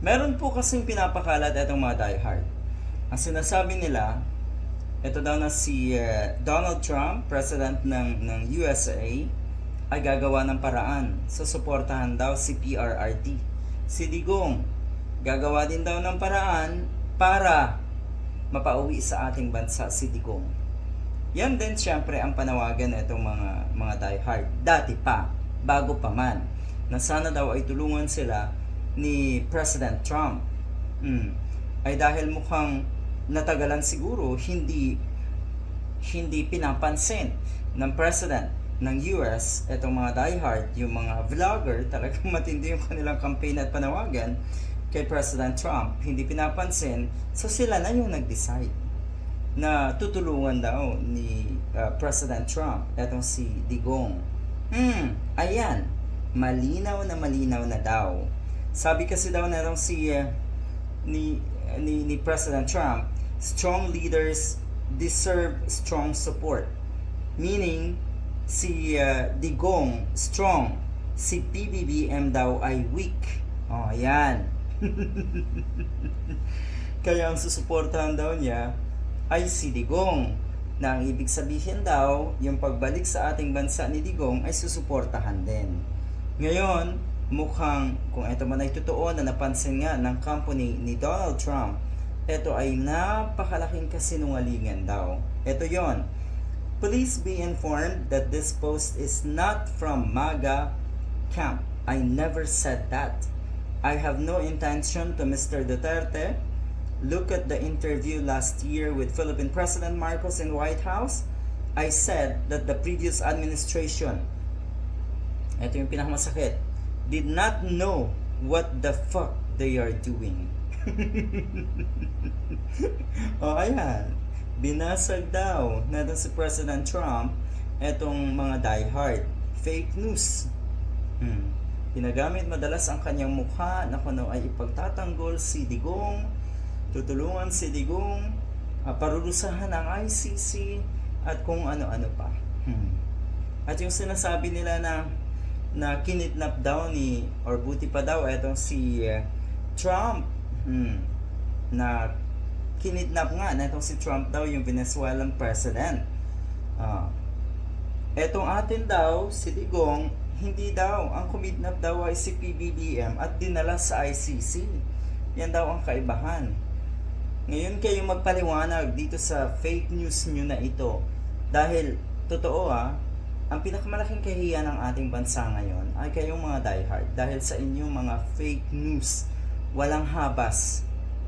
Meron po kasing pinapakalat itong mga diehard. Ang sinasabi nila, ito daw na si Donald Trump, President ng USA, ay gagawa ng paraan. Susuportahan daw si PRRD. Si Digong, gagawa din daw ng paraan para mapauwi sa ating bansa si Digong. Yan din syempre ang panawagan ng itong mga diehard. Dati pa, bago pa man, na sana daw ay tulungan sila ni President Trump. Ay dahil mukhang natagalan siguro, hindi pinapansin ng President ng US, itong mga diehard, yung mga vlogger, talagang matindi yung kanilang campaign at panawagan kay President Trump, hindi pinapansin, so sila na yung nag-decide na tutulungan daw ni President Trump, etong si Digong. Ayan, malinaw na daw. Sabi kasi daw na si ni President Trump, strong leaders deserve strong support. Meaning, si Digong strong, si PBBM daw ay weak. Oh, ayan. Kaya ang susuportahan daw niya ay si Digong. Na ang ibig sabihin daw, yung pagbalik sa ating bansa ni Digong ay susuportahan din. Ngayon, mukhang kung ito man ay totoo na napansin nga ng company ni Donald Trump, ito ay napakalaking kasinungalingan daw. Ito yon. Please be informed that this post is not from MAGA camp. I never said that. I have no intention to Mr. Duterte. Look at the interview last year with Philippine President Marcos in White House. I said that the previous administration, ito yung pinakamasakit, did not know what the fuck they are doing. O ayan, binasag daw na si President Trump etong mga diehard. Fake news. Ginagamit madalas ang kanyang mukha na kuno ay ipagtatanggol si Digong, tutulungan si Digong, parurusahan ang ICC at kung ano-ano pa. At yung sinasabi nila na kinidnap daw ni, or buti pa daw etong si Trump, na kinidnap nga na itong si Trump daw yung Venezuelan president. Etong atin daw si Digong, hindi daw, ang kumidnap daw ay si PBBM at dinala sa ICC. Yan daw ang kaibahan. Ngayon kayo magpaliwanag dito sa fake news nyo na ito, dahil totoo ang pinakamalaking kahihiyan ng ating bansa ngayon ay kayong mga diehard, dahil sa inyong mga fake news, walang habas,